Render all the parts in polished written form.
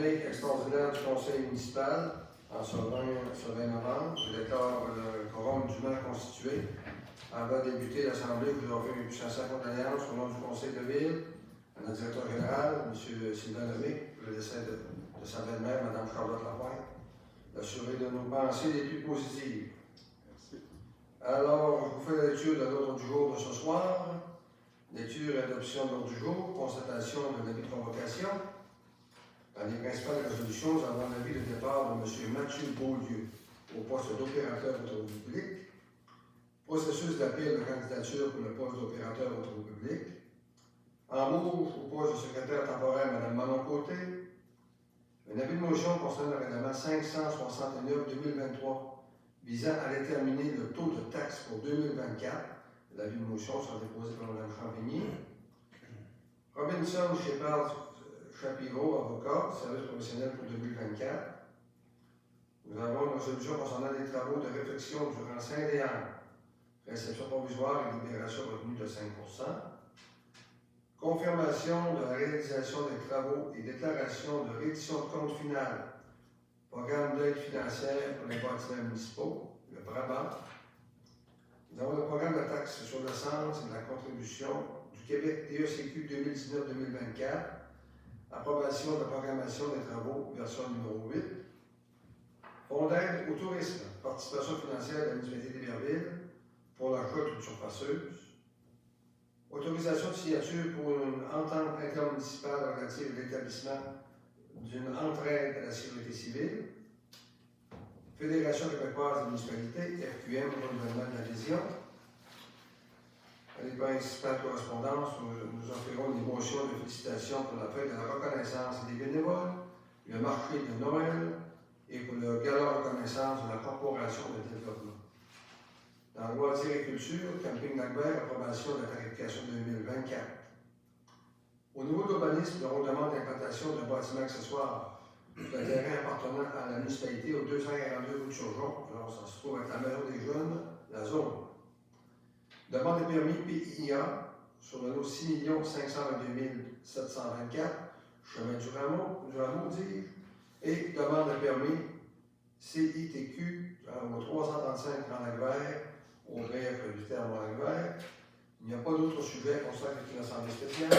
Assemblée extraordinaire du Conseil municipal en ce 20 novembre. Je déclare le quorum dûment constitué. Avant de débuter l'Assemblée, je vous offre mes plus sincères condoléances au nom du Conseil de ville, à notre directeur général, M. Sylvain Lemay, pour le décès de sa belle-mère, Mme Charlotte Lapointe, l'assurer de nos pensées les plus positives. Merci. Alors, je vous fais la lecture de l'ordre du jour de ce soir. Lecture et adoption de l'ordre du jour, constatation de l'avis de convocation. Dans les principales résolutions, nous avons l'avis de départ de M. Mathieu Beaulieu au poste d'opérateur de travaux publics. Processus d'appel de candidature pour le poste d'opérateur de travaux publics. Embauche au poste de secrétaire temporaire Mme Manon Côté. Un avis de motion concernant le règlement 569-2023 visant à déterminer le taux de taxe pour 2024. L'avis de motion sera déposé par Mme Champigny. Robinson Shepard Shapiro, avocat, service professionnel pour 2024. Nous avons une résolution concernant les travaux de réflexion durant 5 ans. Réception provisoire et libération retenue de 5 %. Confirmation de la réalisation des travaux et déclaration de reddition de compte finale. Programme d'aide financière pour les bâtiments municipaux, le BRABA. Nous avons le programme de taxe sur l'essence et de la contribution du Québec TECQ 2019-2024. Approbation de la programmation des travaux, version numéro 8. Fonds d'aide au tourisme, participation financière de la municipalité d'Iberville pour l'achat d'une surfaceuse. Autorisation de signature pour une entente intermunicipale relative à l'établissement d'une entraide à la sécurité civile. Fédération québécoise des municipalités, FQM, renouvellement de l'adhésion. Les principales correspondances, nous offrirons des motions de félicitations pour la fête de la reconnaissance des bénévoles, le marché de Noël et pour le gala reconnaissance de la Corporation de développement. Dans loisirs et culture, Camping Lac-Vert, approbation de la tarification 2024. Au niveau de l'urbanisme, nous aurons demande d'implantation de bâtiments accessoires de terrain appartenant à la municipalité aux 242 rue de Chaujon. Alors, ça se trouve être la maison des jeunes, la zone. Demande de permis PIA sur le lot 6 522 724, chemin du Rameau, dis-je, et demande de permis CITQ au 335 Grand Lac-Vert, au greffe du terme Lac-Vert. Il n'y a pas d'autre sujet concernant une assemblée spéciale.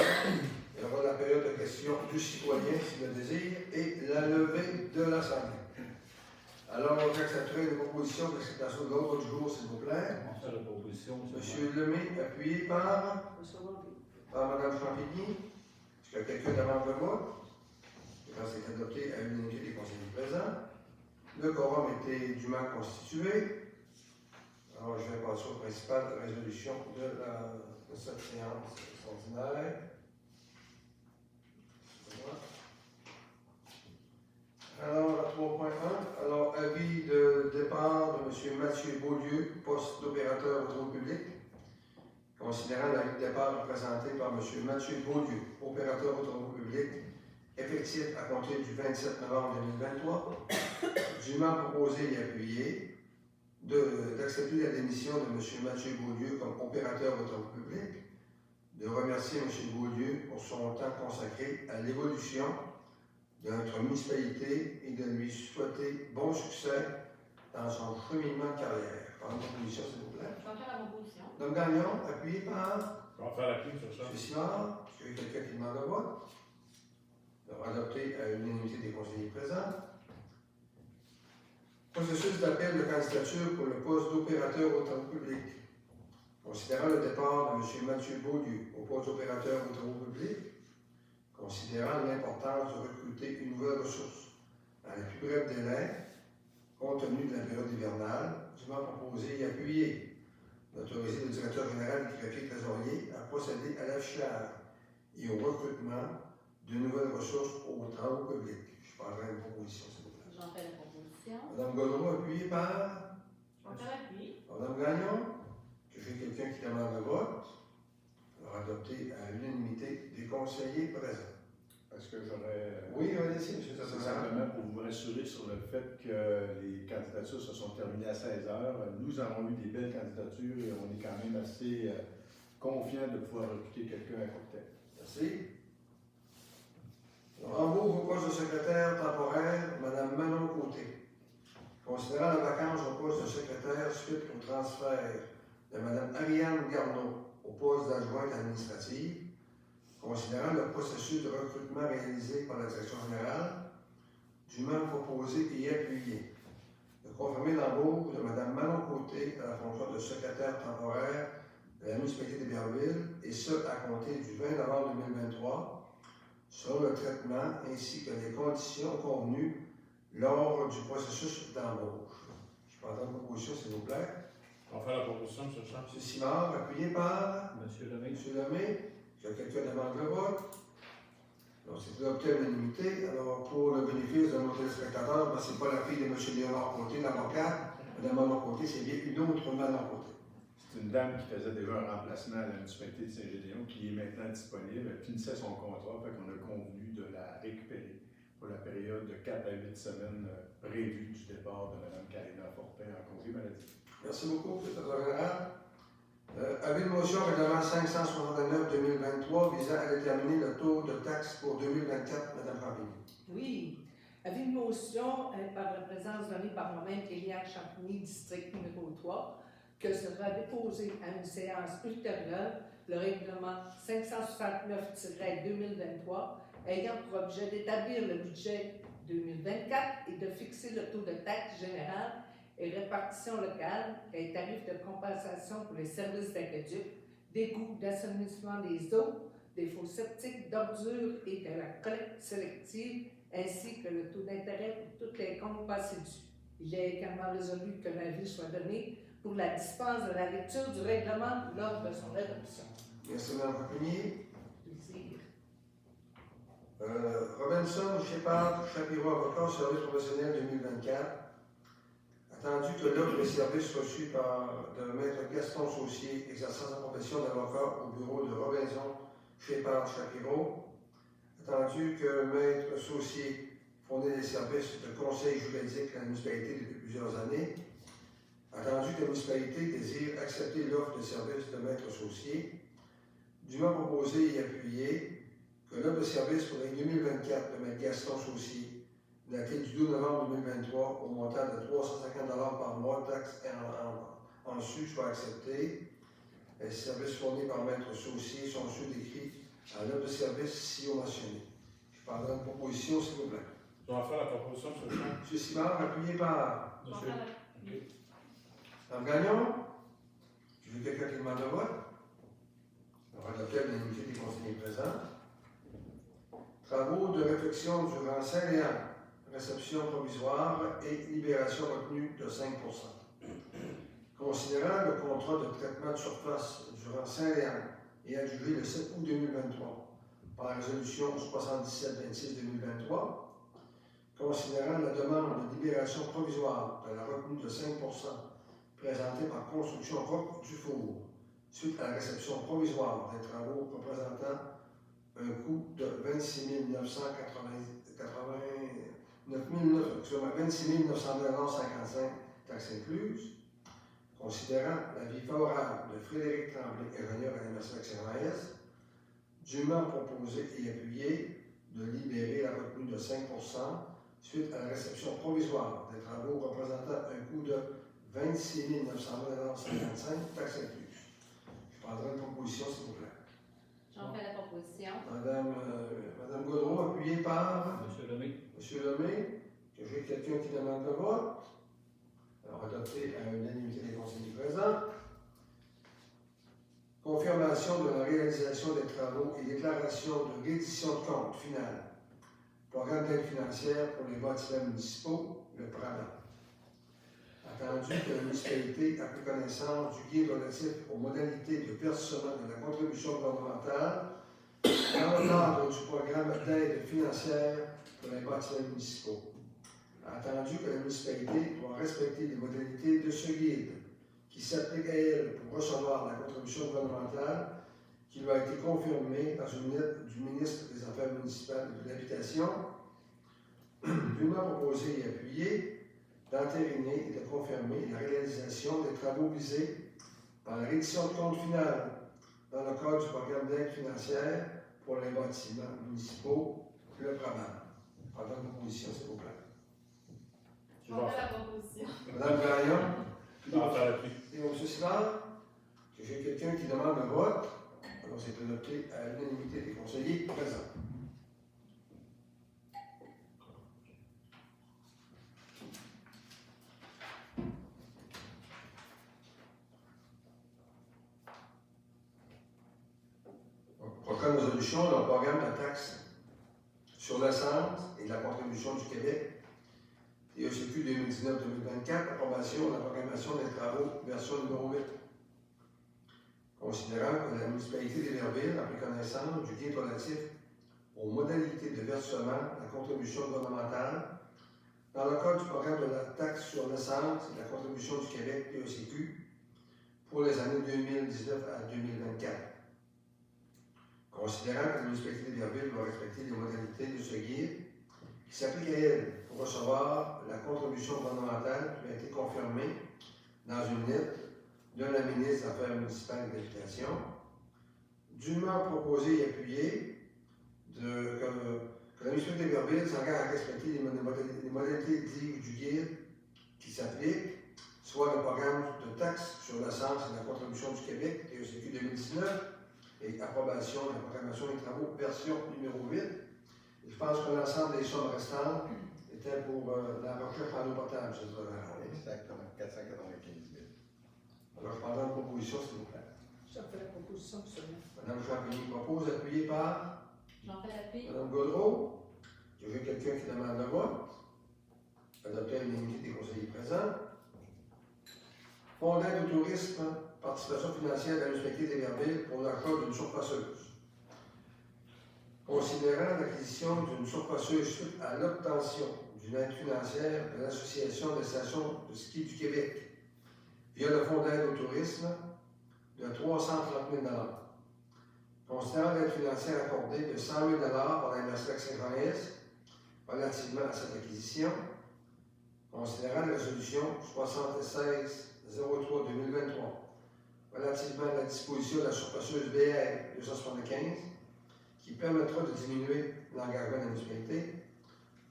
Il y aura la période de questions du citoyen, s'il le désire, et la levée de l'assemblée. Alors, j'accepterai les propositions d'acceptation de l'ordre du jour, s'il vous plaît. La proposition, Monsieur Lemay, appuyé par Mme Champigny. Est-ce qu'il y a quelqu'un demande le vote? C'est adopté à l'unanimité des conseillers présents. Le quorum était dûment constitué. Alors, je vais passer aux principales résolutions de cette séance extraordinaire. Alors, à 3.1, alors, avis de départ de M. Mathieu Beaulieu, poste d'opérateur de travaux publics. Considérant l'avis de départ présenté par M. Mathieu Beaulieu, opérateur de travaux publics, effectif à compter du 27 novembre 2023, dûment proposé et appuyé, d'accepter la démission de M. Mathieu Beaulieu comme opérateur de travaux publics, de remercier M. Beaulieu pour son temps consacré à l'évolution de notre municipalité et de lui souhaiter bon succès dans son cheminement de carrière. Par une proposition, s'il vous plaît. Je vais faire la proposition. Dom Gagnon, appuyé par on va faire la clé sur ça. M. Simard. Est-ce qu'il y a quelqu'un qui demande le vote? Alors, adopté à l'unanimité des conseillers présents. Processus d'appel de candidature pour le poste d'opérateur aux travaux publics. Considérant le départ de M. Mathieu Beaulieu au poste d'opérateur aux travaux publics, considérant l'importance de recruter une nouvelle ressource dans les plus brefs délais, compte tenu de la période hivernale, dûment proposé et appuyé d'autoriser le directeur général du greffier trésorier à procéder à l'affichage et au recrutement de nouvelles ressources aux travaux publics. Je parlerai d'une proposition, s'il vous plaît. J'en fais la proposition. Mme Gaudreau, appuyée par J'en fais l'appui. Mme Gagnon. Que j'ai quelqu'un qui demande le vote. Alors, adopté à l'unanimité des conseillers présents. Est-ce que j'aurais. Oui, allez-y, M. C'est Tassin. simplement pour vous rassurer sur le fait que les candidatures se sont terminées à 16 heures. Nous avons eu des belles candidatures et on est quand même assez confiants de pouvoir recruter quelqu'un à court terme. Merci. Embauche au poste de secrétaire Considérant la vacance au poste de secrétaire suite au transfert de Mme Ariane Garneau au poste d'adjointe administrative, considérant le processus de recrutement réalisé par la direction générale, dûment proposé et appuyé, de confirmer l'embauche de Mme Manon Côté à la fonction de secrétaire temporaire de la municipalité d'Héberville, et ce, à compter du 20 novembre 2023, selon le traitement ainsi que les conditions convenues lors du processus d'embauche. Je peux entendre une proposition, s'il vous plaît. On va faire la proposition, M. Charles. M. Simard, appuyé par Monsieur Lemay. M. Lemay. Est-ce que quelqu'un demande le vote? Donc, c'est adopté à l'unanimité. Alors, pour le bénéfice de nos téléspectateurs, ce n'est pas la fille de M. Léonard Côté, l'avocat. Mme Manon Côté, c'est bien une autre Manon Côté. C'est une dame qui faisait déjà un remplacement à la municipalité de Saint-Gédéon, qui est maintenant disponible. Elle finissait son contrat, fait qu'on a convenu de la récupérer pour la période de 4 à 8 semaines prévue du départ de Mme Karina Fortin en congé maladie. Merci beaucoup, M. le général. Avis de motion règlement 569-2023 visant à déterminer le taux de taxe pour 2024, Mme Rampini. Oui. Avis de motion par la présence donnée par moi-même, Kéliane Champigny, district numéro 3, que sera déposé à une séance ultérieure le règlement 569-2023 ayant pour objet d'établir le budget 2024 et de fixer le taux de taxe générale et répartition locale et tarifs de compensation pour les services d'aqueduc, d'égouts, d'assainissement des eaux, des fosses septiques, d'ordures et de la collecte sélective, ainsi que le taux d'intérêt pour toutes les comptes passés dus. Il est également résolu que l'avis soit donné pour la dispense de la lecture du règlement lors de son adoption. Merci, Mme Rampini. Plaisir. Robinson, Shepard, Shapiro, avocat, service professionnel 2024. Attendu que l'offre de service reçue par de Maître Gaston Saucier, exerçant sa profession d'avocat au bureau de Robinson, Shepard, Shapiro. Attendu que Maître Saucier fournit des services de conseil juridique à la municipalité depuis plusieurs années. Attendu que la municipalité désire accepter l'offre de service de Maître Saucier. Dûment proposé et appuyé que l'offre de service pour l'année 2024 de Maître Gaston Saucier, datée du 2 novembre 2023, au montant de 350 $ par mois, taxes en su, soit acceptée. Les services fournis par Maître Saucier sont ceux décrits à l'offre de service ci-haut mentionné. Je parlerai d'une proposition, s'il vous plaît. On va faire la proposition, M. Charles. M. Simard, appuyé par On va Monsieur. faire la- OK. Mme Gagnon. Je veux quelqu'un qui demande le vote. On va adopter l'unanimité des conseillers présents. Travaux de réfection durant Saint-Léon. Réception provisoire et libération retenue de 5 %. Considérant le contrat de traitement de surface durant Saint-Léon et adjugé le 7 août 2023 par la résolution 77-26-2023, considérant la demande de libération provisoire de la retenue de 5 % présentée par Construction Roc Dufour suite à la réception provisoire des travaux représentant un coût de 26 900,55 taxes incluses, considérant l'avis favorable de Frédéric Tremblay, ingénieur à l'Université CNRS, dûment proposé et appuyé de libérer la retenue de 5 % suite à la réception provisoire des travaux représentant un coût de 26 900,55 taxes incluses. Je prendrai une proposition, s'il vous plaît. J'en fais la proposition. Madame Gaudreau, appuyée par Monsieur Lemay. M. Lemay, que j'ai quelqu'un qui demande le vote. Alors, adopté à l'unanimité des conseillers présents. Confirmation de la réalisation des travaux et déclaration de reddition de compte finale. Programme d'aide financière pour les bâtiments municipaux, le PRAMA. Attendu que la municipalité a pris connaissance du guide relatif aux modalités de versement de la contribution gouvernementale dans le cadre du programme d'aide financière pour les bâtiments municipaux. Attendu que la municipalité doit respecter les modalités de ce guide qui s'applique à elle pour recevoir la contribution gouvernementale qui lui a été confirmée dans une lettre du ministre des Affaires municipales et de l'Habitation, dûment proposé et appuyé d'entériner et de confirmer la réalisation des travaux visés par la reddition de compte finale dans le cadre du programme d'aide financière pour les bâtiments municipaux, le PRAMAM. Pendant une proposition, s'il vous plaît. On va faire la proposition. Madame Gagnon? Je vais en faire l'appui. Et M. Simard? J'ai quelqu'un qui demande le vote. Alors, c'est adopté à l'unanimité des conseillers présents. Prochaine résolution, le programme de taxe sur l'essence et de la contribution du Québec, TECQ 2019-2024, approbation de la programmation des travaux, version numéro 8. Considérant que la municipalité d'Héberville a pris connaissance du guide relatif aux modalités de versement de la contribution gouvernementale dans le cadre du programme de la taxe sur l'essence et de la contribution du Québec, TECQ, pour les années 2019 à 2024. Considérant que la municipalité d'Héberville doit respecter les modalités de ce guide qui s'applique à elle pour recevoir la contribution gouvernementale qui a été confirmée dans une lettre de la ministre des Affaires municipales et de l'Habitation, dûment proposé et appuyé que la municipalité d'Héberville s'engage à respecter les modalités du guide qui s'appliquent, soit le programme de taxe sur l'essence et la contribution du Québec, TECQ 2019, et approbation de la programmation des travaux, version numéro 8. Et je pense que l'ensemble des sommes restantes étaient pour la recherche en eau potable, je dirais. Exactement, 495 000. Alors, je prendrai une proposition, s'il vous plaît. Je fais la proposition sur le. Madame Champigny propose, appuyé par J'en fais l'appui. Madame Gaudreau. J'ai vu quelqu'un qui demande le vote. Adopté à l'unanimité des conseillers présents. Fonds d'aide au tourisme, participation financière de la municipalité d'Héberville pour l'achat d'une surfasseuse. Considérant l'acquisition d'une surfasseuse suite à l'obtention d'une aide financière de l'Association des stations de ski du Québec via le Fonds d'aide au tourisme de 330 000 $. Considérant l'aide financière accordée de 100 000 $ par la MRC Saint-Jean-Est relativement à cette acquisition, considérant la résolution 76-03-2023 relativement à la disposition de la surfasseuse BR 275 qui permettra de diminuer l'engagement de la municipalité,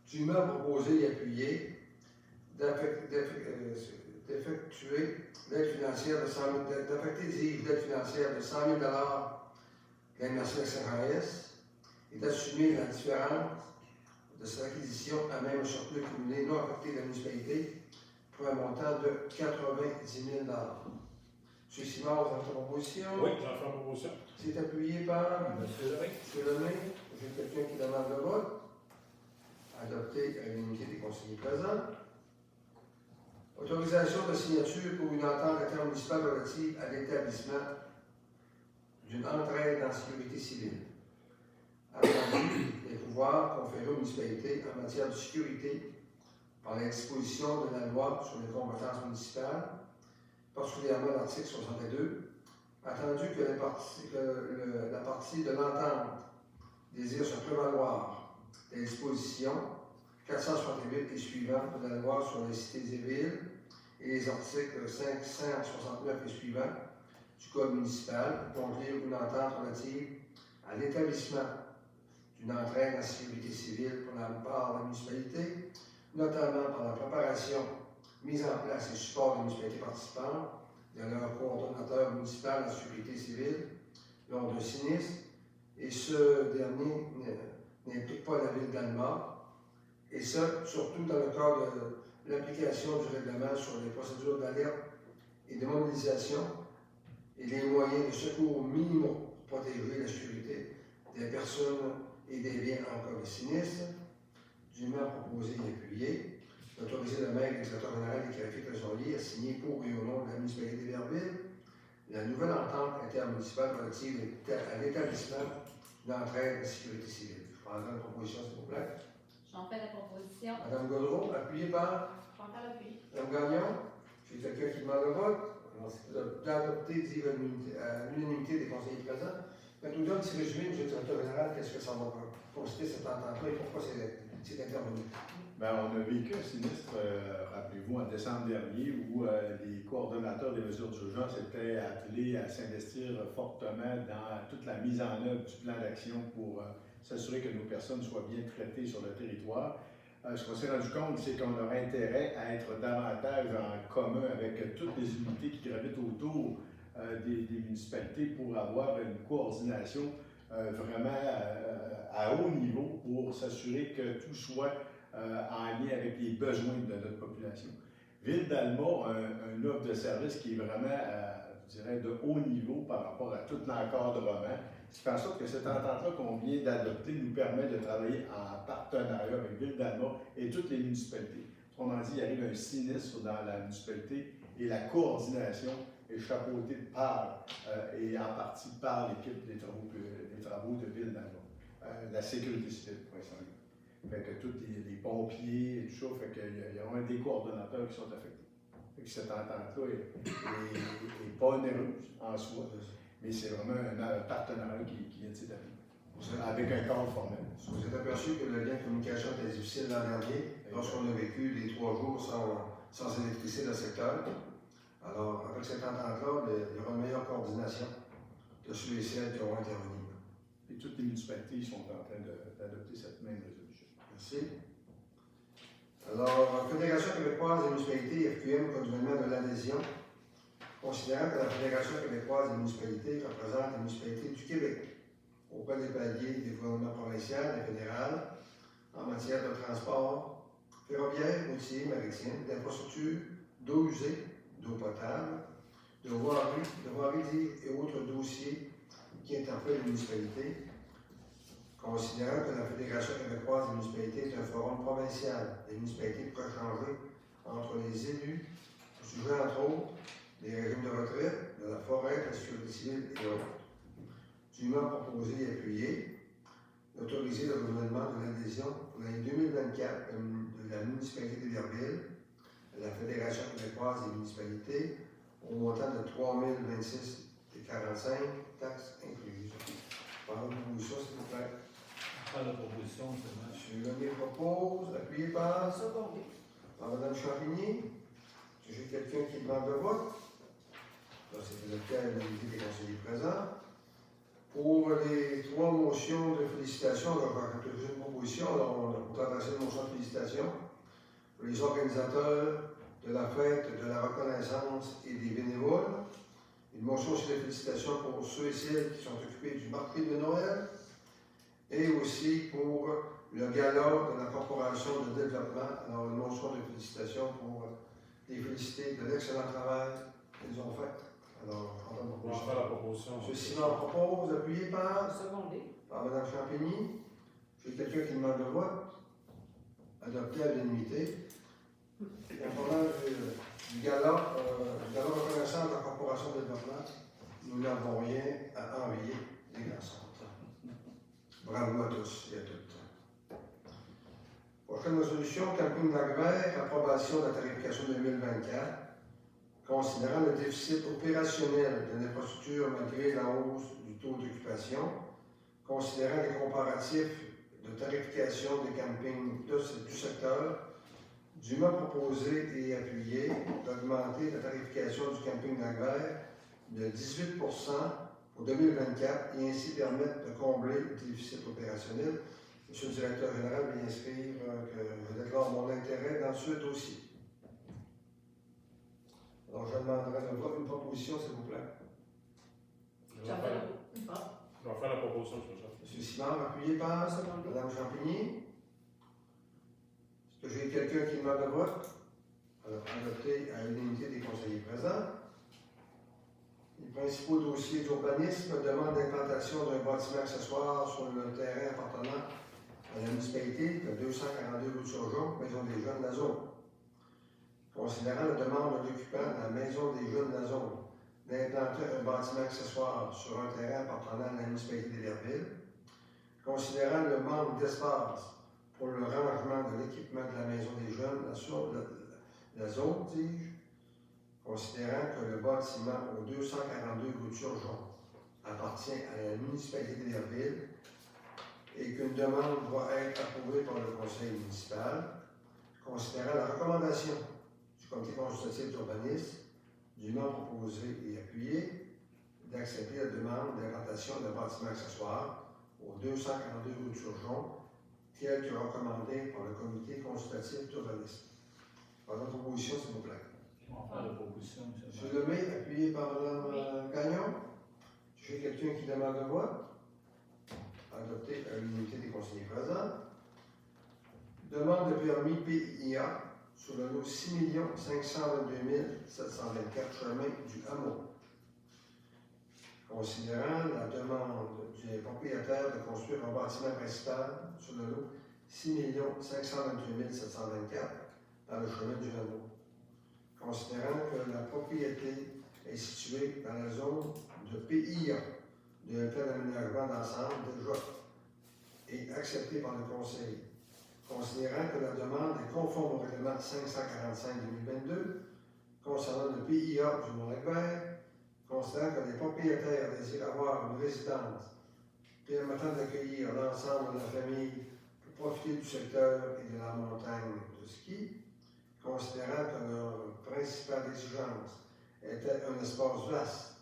dûment proposé et appuyé d'effectuer l'aide financière de 100 000 d'affecter l'aide financière de 100 000 $ de la MRC Saint-Jean-Est et d'assumer la différence de cette acquisition à même surplus cumulé non affecté de la municipalité pour un montant de 90 000 $. M. Simard, vous avez votre proposition? Oui, j'en fais la proposition. C'est appuyé par M. Lemay. M. Lemay. J'ai quelqu'un qui demande le vote. Adopté à l'unanimité des conseillers présents. Autorisation de signature pour une entente intermunicipale relative à l'établissement d'une entraide en sécurité civile. Attendu les pouvoirs conférés aux municipalités en matière de sécurité par les dispositions de la loi sur les compétences municipales, particulièrement l'article 62, attendu que la partie de l'entente désire se prévaloir des dispositions 468 et suivantes de la loi sur les cités et villes et les articles 569 et suivants du Code municipal pour conclure une entente relative à l'établissement d'une entraide en sécurité civile pour la part de la municipalité, notamment par la préparation, mise en place et support des municipalités participantes de leur coordonnateur municipal en sécurité civile lors de sinistres, et ce dernier n'implique pas la ville d'Alma, et ce, surtout dans le cadre de l'application du règlement sur les procédures d'alerte et de mobilisation et les moyens de secours minimaux pour protéger la sécurité des personnes et des biens en cas de sinistre, dûment proposé et appuyé, d'autoriser le maire et le secrétaire général des Cafés Trésoriers à signer pour et au nom de la municipalité d'Héberville la nouvelle entente intermunicipale relative à l'établissement d'entraide de sécurité civile. Je prendrai une proposition, s'il vous plaît. J'en fais la proposition. Madame Gaudreau, appuyée par J'en fais l'appui. Madame Gagnon. J'ai quelqu'un qui demande le vote. Alors, c'est adopté, dit à l'unanimité des conseillers présents. Mais nous donne un petit résumé, M. le directeur général, qu'est-ce que ça va consister cette entente-là et pourquoi c'est intervenu. Ben, on a vécu un sinistre, rappelez-vous, en décembre dernier, où les coordonnateurs des mesures d'urgence étaient appelés à s'investir fortement dans toute la mise en œuvre du plan d'action pour s'assurer que nos personnes soient bien traitées sur le territoire. Ce qu'on s'est rendu compte, c'est qu'on a intérêt à être davantage en commun avec toutes les unités qui gravitent autour des municipalités pour avoir une coordination vraiment à haut niveau pour s'assurer que tout soit en lien avec les besoins de notre population. Ville d'Alma a une offre de service qui est vraiment, je dirais, de haut niveau par rapport à tout l'encadrement. Ce qui fait en sorte que cette entente-là qu'on vient d'adopter nous permet de travailler en partenariat avec Ville d'Alma et toutes les municipalités. Autrement dit, il arrive un sinistre dans la municipalité et la coordination est chapeautée par et en partie par l'équipe des travaux de Ville d'Alma. La sécurité civile, pour exemple. Fait que tous les pompiers et tout ça, fait qu'il y a des coordonnateurs qui sont affectés. Fait que cette entente-là est pas onéreuse en soi, mais c'est vraiment un partenariat qui vient de s'établir. Avec un cadre formel. Vous êtes aperçu que le lien de communication était difficile l'an dernier, lorsqu'on a vécu les 3 jours sans électricité dans le secteur. Alors, avec cette entente-là, il y aura une meilleure coordination de ceux et celles qui auront intervenu. Et toutes les municipalités sont en train d'adopter cette même résolution. Merci. Alors, Fédération québécoise des municipalités, FQM, continuellement de l'adhésion, considérant que la Fédération québécoise des municipalités représente les municipalités du Québec auprès des paliers des gouvernements provincial et fédéral en matière de transport ferroviaire, routier, maritime, d'infrastructures, d'eau usée, d'eau potable, de voirie et autres dossiers qui interpellent les municipalités, considérant que la Fédération québécoise des municipalités est un forum provincial des municipalités pour échanger entre les élus au sujet, entre autres, des régimes de retraite, de la forêt, de la sécurité civile et autres. Dûment proposé et appuyé, d'autoriser le renouvellement de l'adhésion pour l'année 2024 de la municipalité d'Iberville à la Fédération québécoise des municipalités au montant de 3 026,45 taxes incluses. Parlez-vous ça, s'il vous plaît. Pas la proposition, c'est M. Lemay propose, appuyé par Mme Champigny. J'ai quelqu'un qui demande le vote. Là, c'est le cas de l'unité des conseillers présents. Pour les 3 motions de félicitations, j'ai une proposition, alors on a adressé une motion de félicitations pour les organisateurs de la fête de la reconnaissance et des bénévoles. Une motion aussi de félicitations pour ceux et celles qui sont occupés du marché de Noël et aussi pour le gala de la Corporation de développement. Alors, une motion de félicitations pour les féliciter de l'excellent travail qu'ils ont fait. Alors, On va faire la proposition. M. Simon propose, appuyé par Mme Champigny. J'ai quelqu'un qui demande le vote. Adopté à l'unanimité. En parlant du gala reconnaissance de la Corporation de développement, nous n'avons rien à envier des garçons. Bravo à tous et à toutes. Prochaine résolution, camping d'Agvert, approbation de la tarification 2024. Considérant le déficit opérationnel de l'infrastructure malgré la hausse du taux d'occupation, considérant les comparatifs de tarification des campings du secteur, dûment proposé et appuyé d'augmenter la tarification du camping d'Agvert de 18 pour 2024 et ainsi permettre de combler le déficit opérationnel. Monsieur le directeur général vient inscrire que je déclare mon intérêt dans ce dossier. Alors, je demanderai de vote une proposition, s'il vous plaît. Je vais faire la proposition sur ça. M. Simard, appuyé par Mme Champigny. Est-ce que j'ai quelqu'un qui demande le vote? Alors, adopté à l'unanimité des conseillers présents. Les principaux dossiers d'urbanisme demandent l'implantation d'un bâtiment accessoire sur le terrain appartenant à la municipalité de 242 rue de Surgeon, Maison des Jeunes de la zone. Considérant la demande de l'occupant de la Maison des Jeunes de la zone d'implanter un bâtiment accessoire sur un terrain appartenant à la municipalité d'Iberville, considérant le manque d'espace pour le rangement de l'équipement de la Maison des Jeunes sur la zone, considérant que le bâtiment au 242 rue de Surgeon appartient à la municipalité d'Iberville et qu'une demande doit être approuvée par le conseil municipal, considérant la recommandation du comité consultatif d'urbanisme, dûment proposé et appuyé, d'accepter la demande d'implantation d'un bâtiment accessoire au 242 rue de Surgeon, tel que recommandé par le comité consultatif d'urbanisme. Par la proposition, s'il vous plaît. On va faire la proposition, M. M. Lemay, appuyé par Mme Gagnon. J'ai quelqu'un qui demande le vote. Adopté à l'unité des conseillers présents. Demande de permis PIA sur le lot 6 522 724 chemin du hameau. Considérant la demande du propriétaire de construire un bâtiment principal sur le lot 6 522 724 dans le chemin du hameau. Considérant que la propriété est située dans la zone de PIA, de plan d'aménagement d'ensemble déjà et accepté par le Conseil. Considérant que la demande est conforme au règlement 545-2022 concernant le PIA du Mont-Lac-Vert, considérant que les propriétaires désirent avoir une résidence permettant d'accueillir l'ensemble de la famille pour profiter du secteur et de la montagne de ski, considérant que leur principale exigence était un espace vaste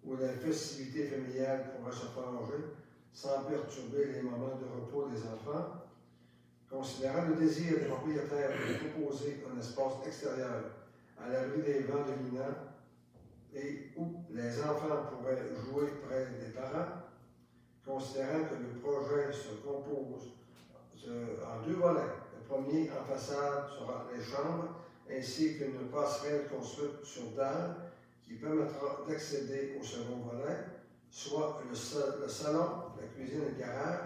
où la festivité familiale pourrait se prolonger sans perturber les moments de repos des enfants, considérant le désir des propriétaires de proposer un espace extérieur à l'abri des vents dominants et où les enfants pourraient jouer près des parents, considérant que le projet se compose en 2 volets. Le premier, en façade, sera les chambres, ainsi qu'une passerelle construite sur dalle qui permettra d'accéder au second volet, soit le salon, la cuisine et le garage,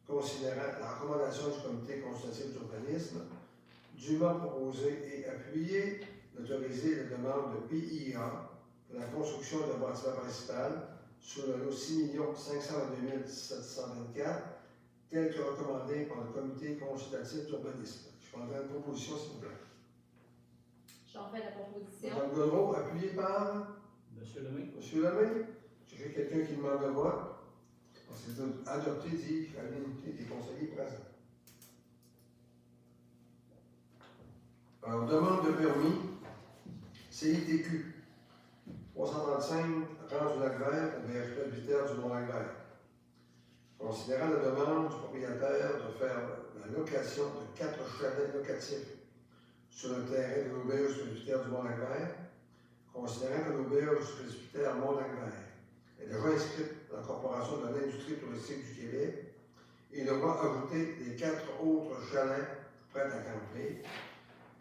considérant la recommandation du comité consultatif d'urbanisme, dûment proposé et appuyé d'autoriser la demande de PIA pour la construction d'un bâtiment principal sur le lot 6 522 724, tel que recommandé par le comité consultatif d'urbanisme. Je prendrai une proposition, s'il vous plaît. J'en fais la proposition. Mme Gaudreau, appuyé par M. Lemay. M. Lemay. J'ai quelqu'un qui demande le vote. C'est adopté, dit à l'unité des conseillers présents. Alors, demande de permis CITQ 335 Range du Lac-Vert au VRP habitaire du Mont-Lac-Vert. Considérant la demande du propriétaire de faire la location de 4 chalets locatifs sur le terrain de l'auberge presbytère du Mont-Lac-Vert, considérant que l'auberge presbytère Mont-Lac-Vert est déjà inscrite dans la Corporation de l'industrie touristique du Québec et devra ajouter les 4 autres chalets prêts à camper,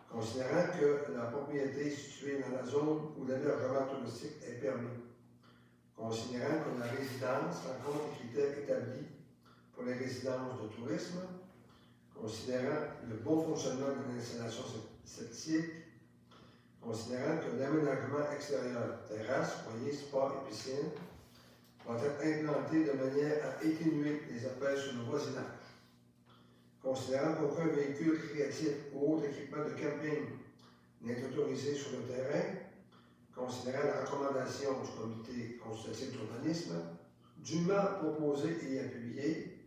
considérant que la propriété est située dans la zone où l'hébergement touristique est permis, considérant que la résidence rencontre les critères établis pour les résidences de tourisme, considérant le bon fonctionnement de l'installation septique, considérant que l'aménagement extérieur, terrasse, foyer, spa et piscine, va être implanté de manière à atténuer les appels sur le voisinage. Considérant qu'aucun véhicule récréatif ou autre équipement de camping n'est autorisé sur le terrain, considérant la recommandation du comité consultatif d'urbanisme, dûment proposé et appuyé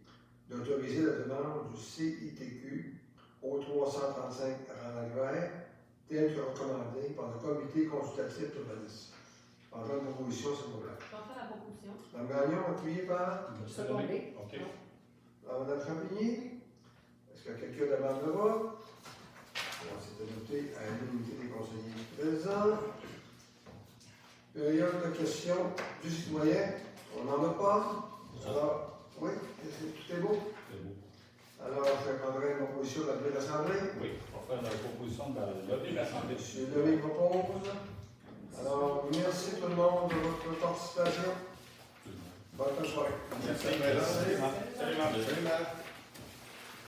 d'autoriser la demande du CITQ au 335 Range-Lac-Vert, tel que recommandé par le comité consultatif d'urbanisme. Par une proposition, s'il vous plaît. J'en fais la proposition. Mme Gagnon, appuyée par M. Secondé. Lemay. OK. Mme Champigny. Est-ce que quelqu'un demande le vote? Alors, c'est adopté à l'unité des conseillers présents. Période de questions du citoyen. On n'en a pas. Alors, oui, tout est beau. C'est beau. Alors, je prendrai une proposition de l'Assemblée. Oui, on va faire la proposition de l'Assemblée. M. Lemay propose. Alors, merci tout le monde de votre participation. Bonne soirée. Merci. Salut, Marc. Salut, Marc.